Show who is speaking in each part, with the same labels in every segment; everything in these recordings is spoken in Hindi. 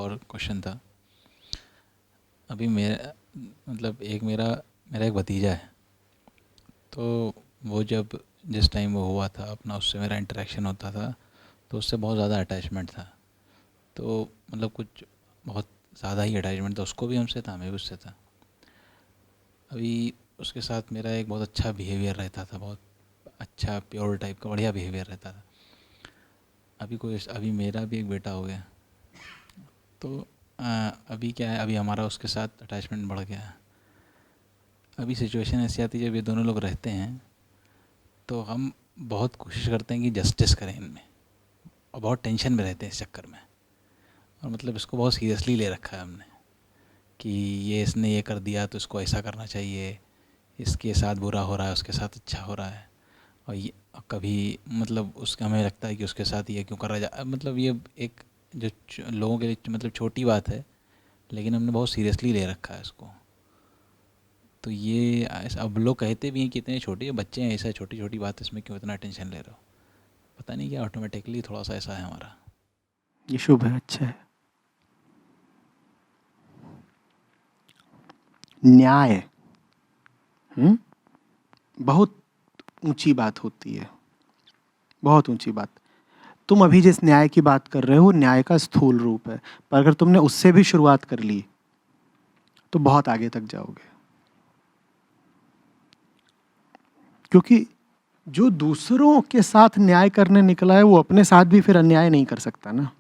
Speaker 1: और क्वेश्चन था। अभी मेरा मतलब एक मेरा मेरा एक भतीजा है, तो वो जब जिस टाइम वो हुआ था अपना, उससे मेरा इंटरेक्शन होता था, तो उससे बहुत ज़्यादा अटैचमेंट था। तो मतलब कुछ बहुत ज़्यादा ही अटैचमेंट था, उसको भी हमसे था, हमें भी उससे था। अभी उसके साथ मेरा एक बहुत अच्छा बिहेवियर रहता था, बहुत अच्छा प्योर टाइप का बढ़िया बिहेवियर रहता था। अभी मेरा भी एक बेटा हो गया, तो अभी क्या है, अभी हमारा उसके साथ अटैचमेंट बढ़ गया है। अभी सिचुएशन ऐसी आती है जब ये दोनों लोग रहते हैं, तो हम बहुत कोशिश करते हैं कि जस्टिस करें इनमें, और बहुत टेंशन में रहते हैं इस चक्कर में। और मतलब इसको बहुत सीरियसली ले रखा है हमने कि ये इसने ये कर दिया तो इसको ऐसा करना चाहिए, इसके साथ बुरा हो रहा है उसके साथ अच्छा हो रहा है। और ये कभी मतलब उसका हमें लगता है कि उसके साथ ये क्यों कर रहा है, मतलब ये एक जो लोगों के लिए मतलब छोटी बात है, लेकिन हमने बहुत सीरियसली ले रखा है इसको। तो ये अब लोग कहते भी हैं कि इतने छोटे बच्चे हैं, ऐसा छोटी छोटी बात इसमें क्यों इतना टेंशन ले रहे हो। पता नहीं क्या ऑटोमेटिकली थोड़ा सा ऐसा है हमारा।
Speaker 2: ये शुभ है, अच्छा है। न्याय बहुत ऊंची बात होती है, बहुत ऊंची बात। तुम अभी जिस न्याय की बात कर रहे हो न्याय का स्थूल रूप है, पर अगर तुमने उससे भी शुरुआत कर ली तो बहुत आगे तक जाओगे। क्योंकि जो दूसरों के साथ न्याय करने निकला है वो अपने साथ भी फिर अन्याय नहीं कर सकता ना।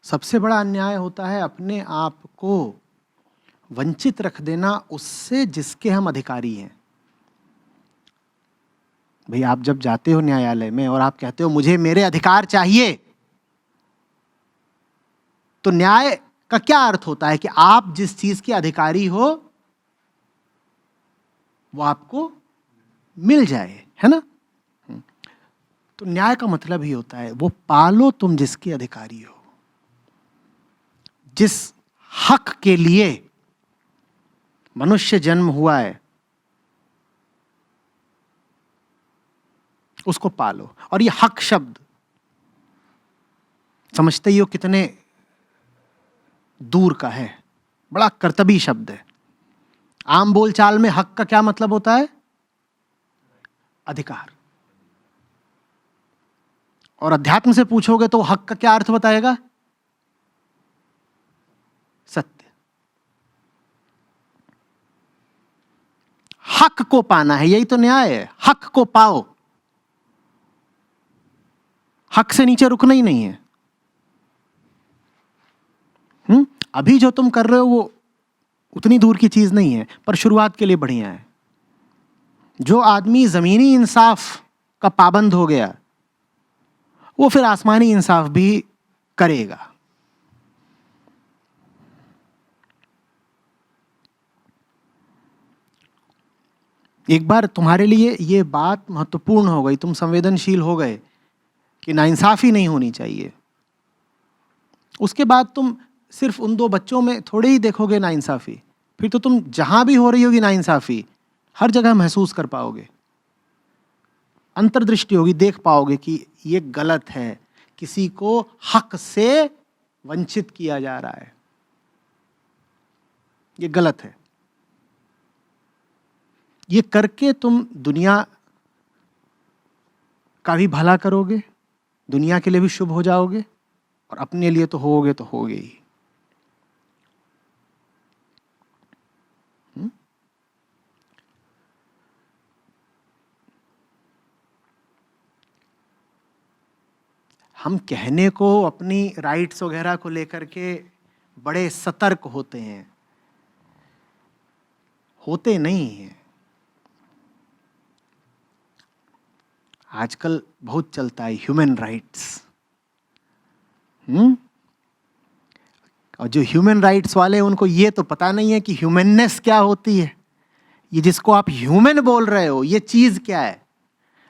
Speaker 2: सबसे बड़ा अन्याय होता है अपने आप को वंचित रख देना उससे जिसके हम अधिकारी हैं। भाई, आप जब जाते हो न्यायालय में और आप कहते हो मुझे मेरे अधिकार चाहिए, तो न्याय का क्या अर्थ होता है कि आप जिस चीज के अधिकारी हो वो आपको मिल जाए, है ना। तो न्याय का मतलब ही होता है वो पालो तुम जिसके अधिकारी हो, जिस हक के लिए मनुष्य जन्म हुआ है उसको पालो। और ये हक शब्द समझते ही हो कितने दूर का है, बड़ा कर्तबी शब्द है। आम बोलचाल में हक का क्या मतलब होता है? अधिकार। और अध्यात्म से पूछोगे तो हक का क्या अर्थ बताएगा? सत्य। हक को पाना है, यही तो न्याय है। हक को पाओ, हक से नीचे रुकना ही नहीं है। अभी जो तुम कर रहे हो वो उतनी दूर की चीज नहीं है, पर शुरुआत के लिए बढ़िया है। जो आदमी जमीनी इंसाफ का पाबंद हो गया वो फिर आसमानी इंसाफ भी करेगा। एक बार तुम्हारे लिए ये बात महत्वपूर्ण हो गई, तुम संवेदनशील हो गए कि नाइंसाफी नहीं होनी चाहिए, उसके बाद तुम सिर्फ उन दो बच्चों में थोड़े ही देखोगे नाइंसाफी, फिर तो तुम जहां भी हो रही होगी नाइंसाफी हर जगह महसूस कर पाओगे। अंतर्दृष्टि होगी, देख पाओगे कि ये गलत है, किसी को हक से वंचित किया जा रहा है, ये गलत है। ये करके तुम दुनिया का भी भला करोगे, दुनिया के लिए भी शुभ हो जाओगे, और अपने लिए तो होगे तो होगे ही। हम कहने को अपनी राइट्स वगैरह को लेकर के बड़े सतर्क होते हैं, होते नहीं हैं। आजकल बहुत चलता है ह्यूमन राइट्स। और जो ह्यूमन राइट्स वाले उनको ये तो पता नहीं है कि ह्यूमननेस क्या होती है। ये जिसको आप ह्यूमन बोल रहे हो ये चीज क्या है,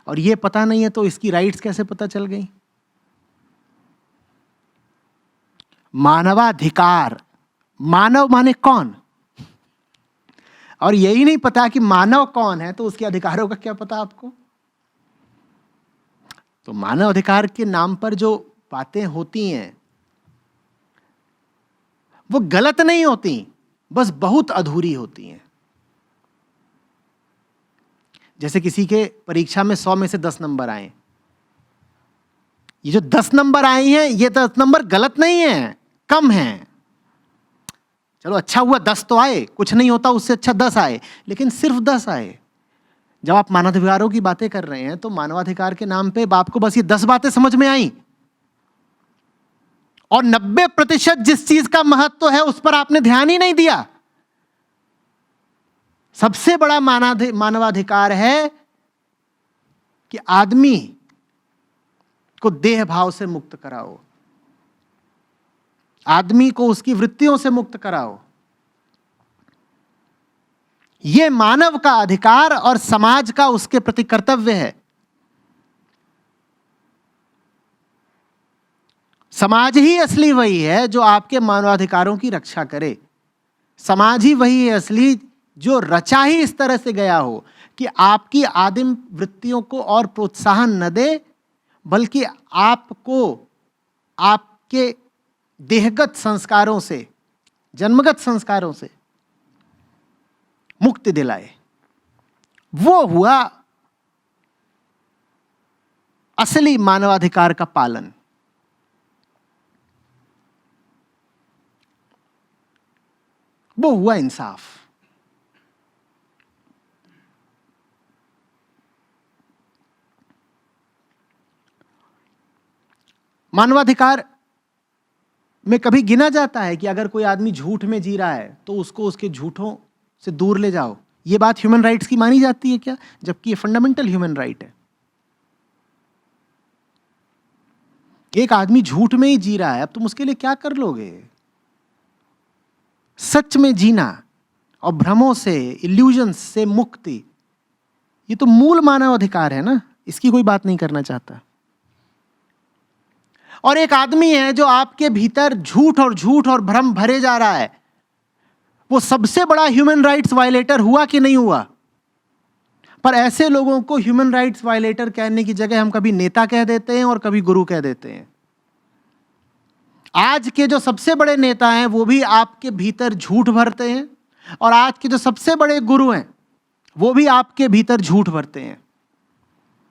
Speaker 2: और ये पता नहीं है, तो इसकी राइट्स कैसे पता चल गई? मानवाधिकार, मानव माने कौन? और यही नहीं पता कि मानव कौन है तो उसके अधिकारों का क्या पता आपको? तो मानव अधिकार के नाम पर जो बातें होती हैं वो गलत नहीं होती, बस बहुत अधूरी होती हैं। जैसे किसी के परीक्षा में 100 में से 10 नंबर आए, ये जो 10 नंबर आए हैं ये 10 नंबर गलत नहीं है, कम है। चलो अच्छा हुआ 10 तो आए, कुछ नहीं होता उससे अच्छा 10 आए, लेकिन सिर्फ 10 आए। जब आप मानवाधिकारों की बातें कर रहे हैं तो मानवाधिकार के नाम पे आपको बस ये 10 बातें समझ में आई, और 90% जिस चीज का महत्व है उस पर आपने ध्यान ही नहीं दिया। सबसे बड़ा मानवाधिकार है कि आदमी को देह भाव से मुक्त कराओ, आदमी को उसकी वृत्तियों से मुक्त कराओ। यह मानव का अधिकार और समाज का उसके प्रति कर्तव्य है। समाज ही असली वही है जो आपके मानवाधिकारों की रक्षा करे। समाज ही वही है असली जो रचा ही इस तरह से गया हो कि आपकी आदिम वृत्तियों को और प्रोत्साहन न दे, बल्कि आपको आपके देहगत संस्कारों से, जन्मगत संस्कारों से मुक्ति दिलाए। वो हुआ असली मानवाधिकार का पालन। वो हुआ इंसाफ। मानवाधिकार में कभी गिना जाता है कि अगर कोई आदमी झूठ में जी रहा है तो उसको उसके झूठों से दूर ले जाओ। ये बात ह्यूमन राइट्स की मानी जाती है क्या? जबकि ये फंडामेंटल ह्यूमन राइट है। एक आदमी झूठ में ही जी रहा है, अब तुम उसके लिए क्या कर लोगे? सच में जीना और भ्रमों से, इल्यूजन्स से मुक्ति, ये तो मूल मानव अधिकार है ना, इसकी कोई बात नहीं करना चाहता। और एक आदमी है जो आपके भीतर झूठ और भ्रम भरे जा रहा है, वो सबसे बड़ा ह्यूमन राइट्स वायलेटर हुआ कि नहीं हुआ? पर ऐसे लोगों को ह्यूमन राइट्स वायलेटर कहने की जगह हम कभी नेता कह देते हैं और कभी गुरु कह देते हैं। आज के जो सबसे बड़े नेता हैं वो भी आपके भीतर झूठ भरते हैं, और आज के जो सबसे बड़े गुरु हैं वो भी आपके भीतर झूठ भरते हैं,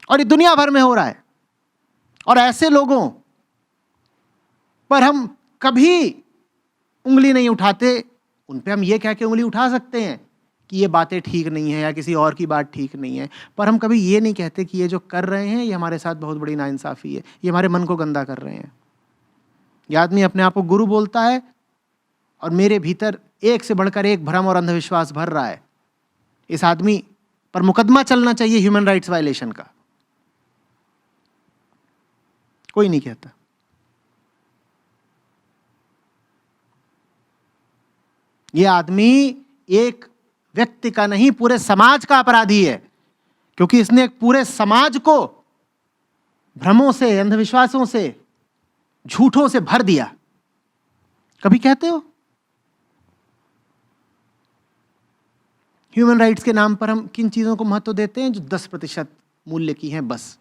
Speaker 2: और ये दुनिया भर में हो रहा है। और ऐसे लोगों पर हम कभी उंगली नहीं उठाते। उन पे हम ये कह के उंगली उठा सकते हैं कि ये बातें ठीक नहीं है या किसी और की बात ठीक नहीं है, पर हम कभी ये नहीं कहते कि ये जो कर रहे हैं ये हमारे साथ बहुत बड़ी नाइंसाफ़ी है, ये हमारे मन को गंदा कर रहे हैं। ये आदमी अपने आप को गुरु बोलता है और मेरे भीतर एक से बढ़कर एक भ्रम और अंधविश्वास भर रहा है। इस आदमी पर मुकदमा चलना चाहिए ह्यूमन राइट्स वायलेशन का। कोई नहीं कहता। यह आदमी एक व्यक्ति का नहीं, पूरे समाज का अपराधी है, क्योंकि इसने एक पूरे समाज को भ्रमों से, अंधविश्वासों से, झूठों से भर दिया। कभी कहते हो? ह्यूमन राइट्स के नाम पर हम किन चीजों को महत्व देते हैं? जो 10% मूल्य की हैं बस।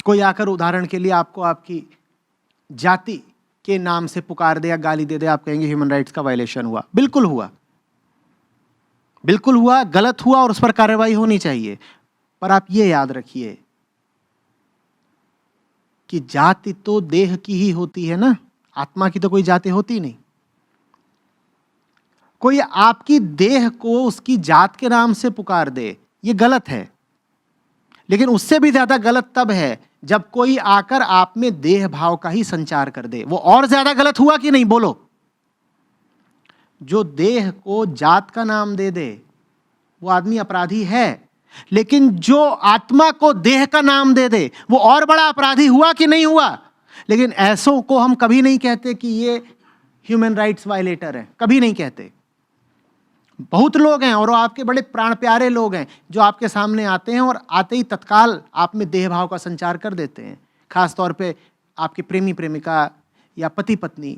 Speaker 2: कोई आकर उदाहरण के लिए आपको आपकी जाति के नाम से पुकार दे या गाली दे दे, आप कहेंगे ह्यूमन राइट्स का वायलेशन हुआ। बिल्कुल हुआ, बिल्कुल हुआ, गलत हुआ और उस पर कार्रवाई होनी चाहिए। पर आप ये याद रखिए कि जाति तो देह की ही होती है ना, आत्मा की तो कोई जाति होती नहीं। कोई आपकी देह को उसकी जात के नाम से पुकार दे, ये गलत है। लेकिन उससे भी ज्यादा गलत तब है जब कोई आकर आप में देह भाव का ही संचार कर दे। वो और ज्यादा गलत हुआ कि नहीं? बोलो। जो देह को जात का नाम दे दे वो आदमी अपराधी है, लेकिन जो आत्मा को देह का नाम दे दे वो और बड़ा अपराधी हुआ कि नहीं हुआ? लेकिन ऐसों को हम कभी नहीं कहते कि ये ह्यूमन राइट्स वायलेटर है, कभी नहीं कहते। बहुत लोग हैं और वो आपके बड़े प्राण प्यारे लोग हैं जो आपके सामने आते हैं और आते ही तत्काल आप में देह भाव का संचार कर देते हैं। खास तौर पे आपके प्रेमी प्रेमिका या पति पत्नी,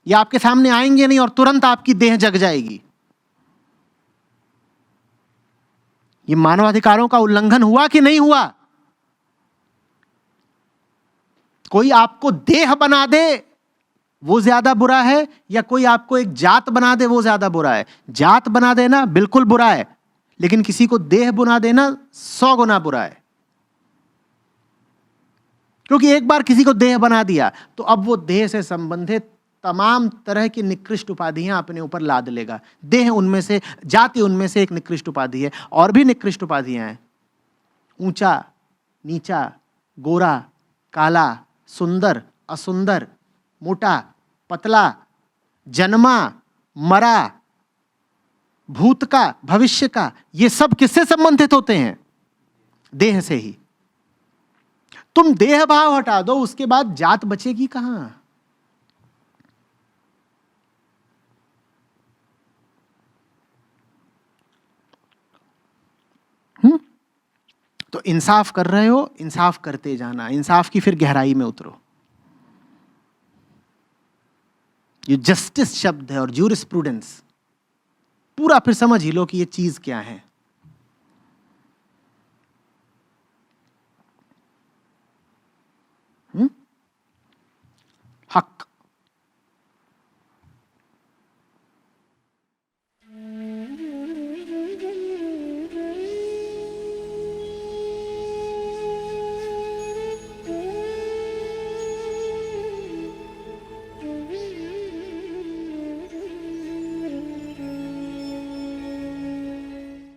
Speaker 2: या आपके सामने आएंगे नहीं और तुरंत आपकी देह जग जाएगी। ये मानवाधिकारों का उल्लंघन हुआ कि नहीं हुआ? कोई आपको देह बना दे वो ज्यादा बुरा है, या कोई आपको एक जात बना दे वो ज्यादा बुरा है? जात बना देना बिल्कुल बुरा है, लेकिन किसी को देह बना देना 100 गुना बुरा है। क्योंकि एक बार किसी को देह बना दिया तो अब वो देह से संबंधित तमाम तरह की निकृष्ट उपाधियां अपने ऊपर लाद लेगा। देह उनमें से, जाति उनमें से एक निकृष्ट उपाधि है। और भी निकृष्ट उपाधियां हैं, ऊंचा नीचा, गोरा काला, सुंदर असुंदर, मोटा पतला, जन्मा मरा, भूत का भविष्य का, ये सब किससे संबंधित होते हैं? देह से ही। तुम देह भाव हटा दो, उसके बाद जात बचेगी कहां? तो इंसाफ कर रहे हो, इंसाफ करते जाना, इंसाफ की फिर गहराई में उतरो। ये जस्टिस शब्द है और ज्यूरिस्प्रूडेंस, पूरा फिर समझ ही लो कि ये चीज क्या है।